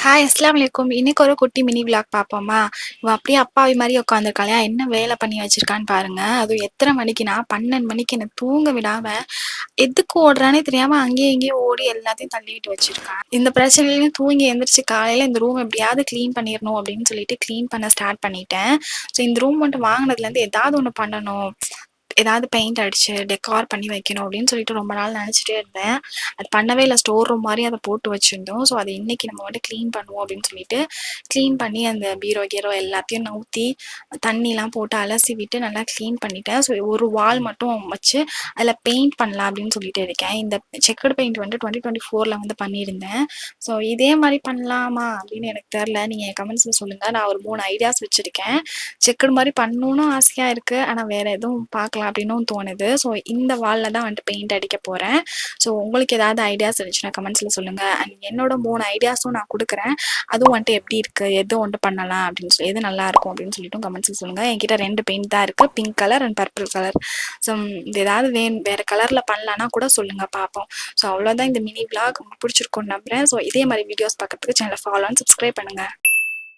Hi அஸ்ஸலாமு அலைக்கும். இன்னைக்கு ஒரு குட்டி மினி விளாக் பார்ப்போமா? இவ அப்படியே அப்பாவி மாரி உட்காந்துருக்காளா, என்ன வேலை பண்ணி வச்சிருக்கான்னு பாருங்க. அதுவும் எத்தனை மணிக்குனா 12 மணிக்கு என்ன தூங்க விடாம, எதுக்கு ஓடுறான்னே தெரியாம அங்கேயும் இங்கேயும் ஓடி எல்லாத்தையும் தள்ளிட்டு வச்சிருக்கா. இந்த பிரச்சனையிலயும் தூங்கி எந்திரிச்சு காலையில இந்த ரூம் எப்படியாவது கிளீன் பண்ணிரணும் அப்படின்னு சொல்லிட்டு கிளீன் பண்ண ஸ்டார்ட் பண்ணிட்டேன். ஸோ இந்த ரூம் மட்டும் வாங்கினதுலேருந்து ஏதாவது ஒண்ணு பண்ணணும். ஏதாவது பெயிண்ட் அடிச்சு டெக்கார் பண்ணி வைக்கணும் அப்படின்னு சொல்லிட்டு ரொம்ப நாள் நினச்சிட்டே இருந்தேன். அது பண்ணவே இல்லை. ஸ்டோர் ரூம் மாதிரி அதை போட்டு வச்சுருந்தோம். ஸோ அதை இன்னைக்கு நம்ம வந்து க்ளீன் பண்ணுவோம் அப்படின்னு சொல்லிட்டு க்ளீன் பண்ணி அந்த பீரோ கீரோ எல்லாத்தையும் நவுத்தி தண்ணிலாம் போட்டு அலசி விட்டு நல்லா க்ளீன் பண்ணிட்டேன். ஸோ ஒரு வால் மட்டும் வச்சு அதில் பெயிண்ட் பண்ணலாம் அப்படின்னு சொல்லிட்டு இருக்கேன். இந்த செக்குடு பெயிண்ட் வந்து 2024 வந்து பண்ணியிருந்தேன். ஸோ இதே மாதிரி பண்ணலாமா அப்படின்னு எனக்கு தெரில. நீங்கள் கமெண்ட்ஸில் சொல்லுங்கள். நான் ஒரு 3 ஐடியாஸ் வச்சுருக்கேன். செக்குடு மாதிரி பண்ணணும்னு ஆசையாக இருக்குது. ஆனால் வேறு எதுவும் பார்க்கலாம் அப்படின்னும் தோணுது. ஸோ இந்த வாலில் தான் வந்துட்டு பெயிண்ட் அடிக்க போகிறேன். ஸோ உங்களுக்கு ஏதாவது ஐடியாஸ் இருந்துச்சுன்னா கமெண்ட்ஸில் சொல்லுங்கள். அண்ட் என்னோட 3 ஐடியாஸும் நான் கொடுக்குறேன். அதுவும் வந்துட்டு எப்படி இருக்குது, எது வந்துட்டு பண்ணலாம் அப்படின்னு சொல்லி, எது நல்லாயிருக்கும் அப்படின்னு சொல்லிட்டு கமெண்ட்ஸில் சொல்லுங்கள். என்கிட்ட 2 பெயிண்ட் தான் இருக்குது, pink colour and purple colour. So இது ஏதாவது வேறு கலரில் பண்ணலான்னா கூட சொல்லுங்கள், பார்ப்போம். ஸோ அவ்வளோதான் இந்த மினி விளாக். உங்களுக்கு பிடிச்சிருக்கும்னு நம்புகிறேன். ஸோ இதே மாதிரி வீடியோஸ் பார்க்கறதுக்கு சேனலை ஃபாலோ அண்ட் சப்ஸ்கிரைப் பண்ணுங்கள்.